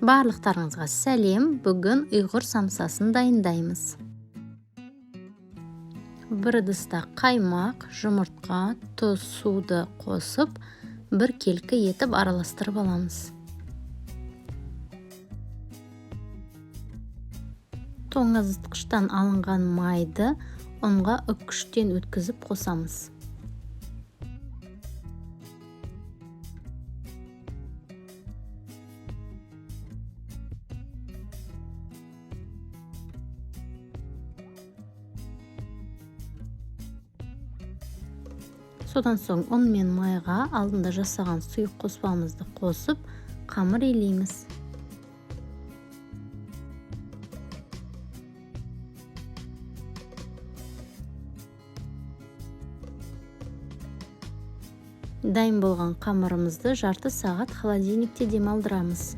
Барлықтарыңызға сәлем. Бүгін ұйғыр самсасын дайындаймыз. Бір ыдыста қаймақ, жұмыртқа, тұз, суды қосып, бір келкі етіп араластырып аламыз. Тоңазытқыштан алынған майды ұнға үккіштен өткізіп қосамыз. Содан соң ұн мен майға алдында жасаған сұйық қоспамызды қосып, қамыр илейміз. Дайын болған қамырымызды жарты сағат холодильникте демалдырамыз.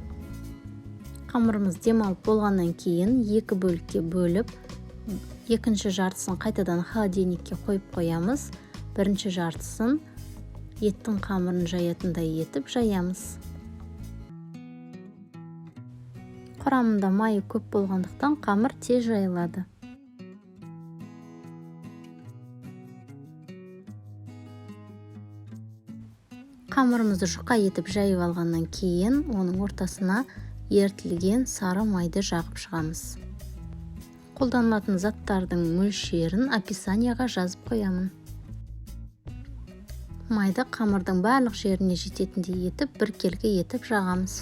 Қамырымыз демалып болғаннан кейін екі бөлікке бөліп, екінші жартысын қайтадан холодильникке қойып қоямыз. Бірінші жартысын еттің қамырын жаятындай етіп жаямыз. Құрамында майы көп болғандықтан қамыр тез жайылады. Қамырымызды жұқа етіп жайып алғаннан кейін, оның ортасына ерітілген сары майды жағып шығамыз. Қолданылатын заттардың мөлшерін описанияға жазып қоямын. Майды қамырдың барлық жеріне жететіндей етіп, бір келкі етіп жағамыз.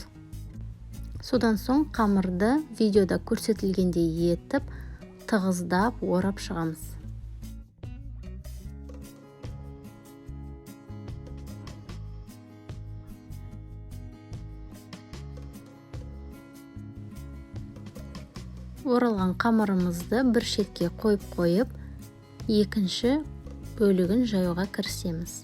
Содан соң қамырды видеода көрсетілгендей етіп, тығыздап орап шығамыз. Оралған қамырымызды бір шетке қойып, екінші бөлігін жаюға кірісеміз.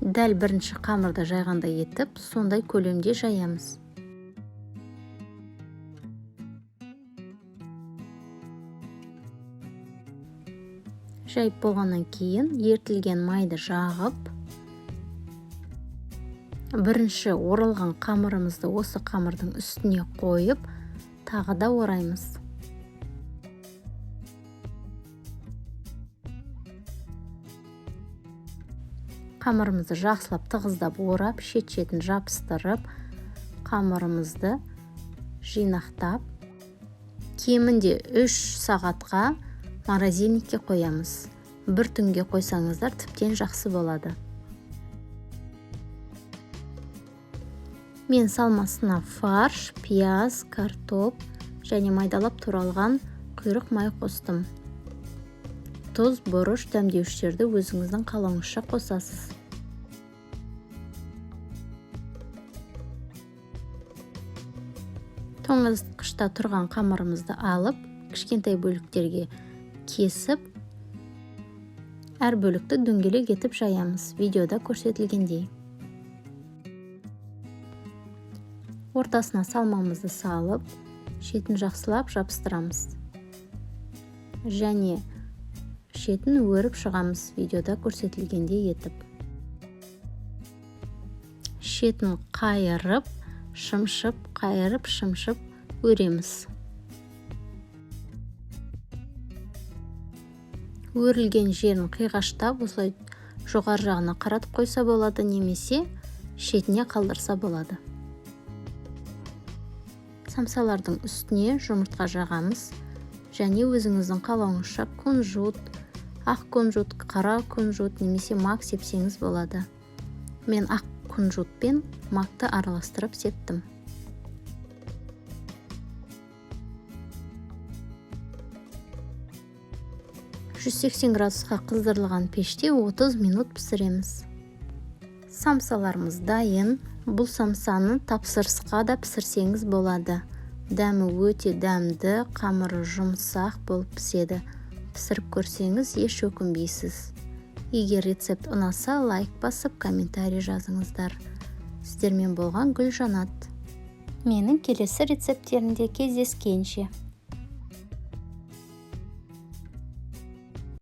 Дәл бірінші қамырды жайғандай етіп, сондай көлемде жаямыз. Жайып болғаннан кейін ерітілген майды жағып, бірінші оралған қамырымызды осы қамырдың үстіне қойып, тағы да ораймыз. Қамырымызды жақсылап тығыздап орап, шет-шетін жабыстырып, қамырымызды жинақтап, кемінде 3 сағатқа морозильникке қоямыз. Бір түнге қойсаңыздар тіптен жақсы болады. Мен салмасына фарш, пияз, картоп және майдалап туралған құйрық май қостым. Тұз, бұрыш, дәмдеуштерді өзіңіздің қалауыңызша қосасыз. Тоңазытқышта тұрған қамырымызды алып, кішкентай бөліктерге кесіп, әр бөлікті дөңгелек етіп жаямыз, видеода көрсетілгендей. Ортасына салмамызды салып, шетін жақсылап жабыстырамыз. Және шетін өріп шығамыз, видеода көрсетілгендей етіп. Шетін қайырып, шымшып, қайырып, шымшып өреміз. Өрілген жерін қиғаштап, осылай жоғары жағына қаратып қойса болады, немесе шетіне қалдырса болады. Самсалардың үстіне жұмыртқа жағамыз, және өзіңіздің қалауыңызша кунжут, ақ кунжут, қара кунжут немесе мак сепсеңіз болады. Мен ақ кунжутпен макты араластырып септім. 180 градусқа қыздырылған пеште 30 минут пісіреміз. Самсаларымыз дайын. Бұл самсаны тапсырысқа да пісірсеңіз болады. Дәмі өте дәмді, қамыры жұмсақ болып піседі. Пісіріп көрсеңіз, еш өкінбейсіз. Егер рецепт ұнаса, лайк басып, комментарий жазыңыздар. Сіздермен болған Гүлжанат. Менің келесі рецепттерінде кездескенше.